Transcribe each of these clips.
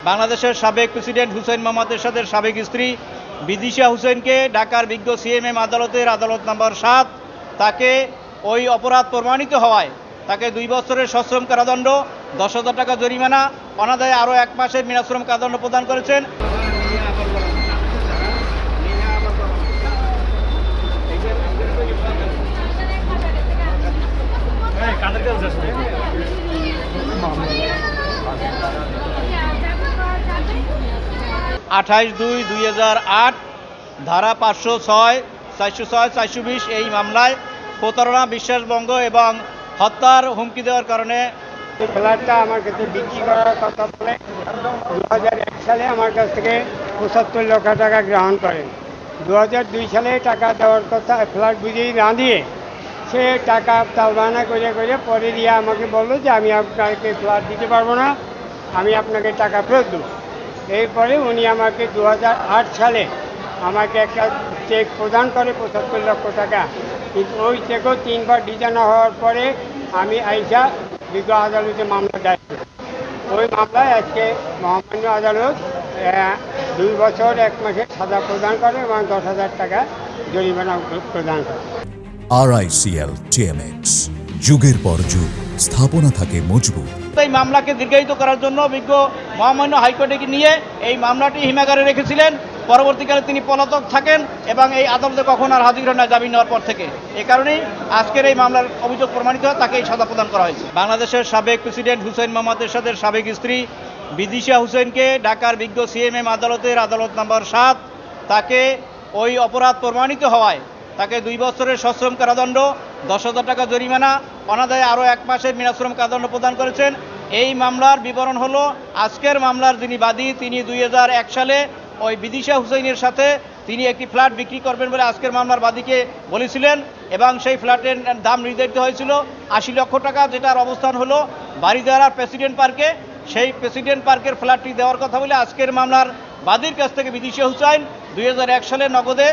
বাংলাদেশের সাবেক প্রেসিডেন্ট হুসেইন মোহাম্মদ এরশাদের সাবেক স্ত্রী বিদিশা হুসেইনকে ঢাকার বিজ্ঞ সিএমএম আদালতের আদালত নম্বর 7 তাকে ওই অপরাধ প্রমাণিত হওয়ায় তাকে 2 বছরের সশ্রম কারাদণ্ড, 10,000 টাকা জরিমানা, অনাদায়ে আরও 1 মাসের বিনাশ্রম কারাদণ্ড প্রদান করেছেন। আঠাশ 2/2008 ধারা 506, 406, 420 এই মামলায় প্রতারণা, বিশ্বাসভঙ্গ এবং হত্যার হুমকি দেওয়ার কারণে এই ফ্ল্যাটটা আমার কাছে বিক্রি করার কথা বলে 2001 সালে আমার কাছ থেকে 75 লক্ষ টাকা গ্রহণ করেন। 2002 সালে টাকা দেওয়ার কথা ফ্ল্যাট বুঝেই না দিয়ে সে টাকা তালবানা করে পরে দিয়ে আমাকে বললো যে আমি আপনাকে ফ্ল্যাট দিতে পারবো না, আমি আপনাকে টাকা ফেরত দেবো। এরপরে উনি আমাকে 2008 সালে আমাকে একটা চেক প্রদান করে 75 লক্ষ টাকা, কিন্তু ওই চেকও 3 বার ডিজাইন হওয়ার পরে আমি আইসা বিজ্ঞ আদালতে মামলা দায়ের করি। ওই মামলায় আজকে মহামান্য আদালত 2 বছর 1 মাসের সাজা প্রদান করে এবং 10,000 টাকা জরিমানা প্রদান করে। RICL TMX, যুগের পর যুগ স্থাপনা থাকে মজবুত। এই মামলাকে দীর্ঘায়িত করার জন্য বিজ্ঞ মহামান্য হাইকোর্টে নিয়ে এই মামলাটি হিমাগারে রেখেছিলেন। পরবর্তীকালে তিনি পলাতক থাকেন এবং এই আদালতে কখন আর হাজির হন না জামিন নেওয়ার পর থেকে। এই কারণেই আজকের এই মামলার অভিযোগ প্রমাণিত হয়, তাকে এই সাজা প্রদান করা হয়েছে। বাংলাদেশের সাবেক প্রেসিডেন্ট হুসেইন মোহাম্মদ এরশাদের সাবেক স্ত্রী বিদিশা হুসেইনকে ঢাকার বিজ্ঞ সিএমএম আদালতের আদালত নম্বর 7 তাকে ওই অপরাধ প্রমাণিত হওয়ায় তাকে 2 বছরের সশ্রম কারাদণ্ড, 10,000 টাকা জরিমানা, অনাদায়ে আরও 1 মাসের বিনাশ্রম কারাদণ্ড প্রদান করেছেন। এই মামলার বিবরণ হলো, আজকের মামলার যিনি বাদী তিনি 2001 সালে ওই বিদিশা হুসেইনের সাথে তিনি একটি ফ্ল্যাট বিক্রি করবেন বলে আজকের মামলার বাদীকে বলেছিলেন এবং সেই ফ্ল্যাটের দাম নির্ধারিত হয়েছিল 80 লক্ষ টাকা, যেটার অবস্থান হলো বারিধারার প্রেসিডেন্ট পার্কে। সেই প্রেসিডেন্ট পার্কের ফ্ল্যাটটি দেওয়ার কথা বলে আজকের মামলার বাদীর কাছ থেকে বিদিশা হুসেইন 2001 সালে নগদে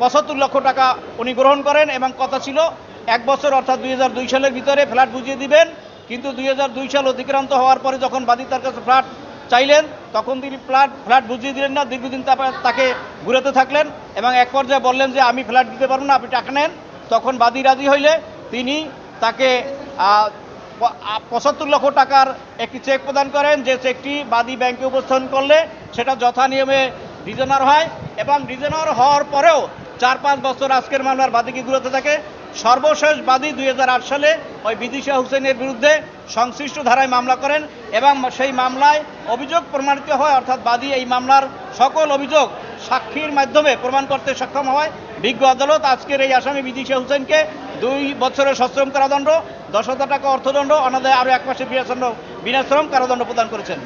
75 লক্ষ টাকা উনি গ্রহণ করেন এবং কথা ছিল 1 বছর অর্থাৎ 2002 সালের ভিতরে ফ্ল্যাট বুঝিয়ে দিবেন। কিন্তু 2002 সাল অতিক্রান্ত হওয়ার পরে যখন বাদী তার কাছে ফ্ল্যাট চাইলেন তখন তিনি ফ্ল্যাট বুঝিয়ে দিলেন না। দীর্ঘদিন তাকে ঘুরাতে থাকলেন এবং এক পর্যায়ে বললেন যে আমি ফ্ল্যাট দিতে পারবো না, আপনি টাকা নেন। তখন বাদী রাজি হইলে তিনি তাকে 75 লক্ষ টাকার একটি চেক প্রদান করেন, যে চেকটি বাদী ব্যাংকে উপস্থাপন করলে সেটা যথা নিয়মে ডিজনার হয় এবং ডিজনার হওয়ার পরেও 4-5 বছর আজকের মামলার বাদীকে ঘুরাতে থাকে। সর্বশেষ বাদী 2008 সালে ওই বিদিশা হুসেইনের বিরুদ্ধে সংশ্লিষ্ট ধারায় মামলা করেন এবং সেই মামলায় অভিযোগ প্রমাণিত হয়, অর্থাৎ বাদী এই মামলার সকল অভিযোগ সাক্ষীর মাধ্যমে প্রমাণ করতে সক্ষম হয়। বিজ্ঞ আদালত আজকের এই আসামি বিদিশা হুসেইনকে 2 বছরের সশ্রম কারাদণ্ড, 10,000 টাকা অর্থদণ্ড, অনাদায়ে আরও 1 মাসের বিনাশ্রম কারাদণ্ড প্রদান করেছেন।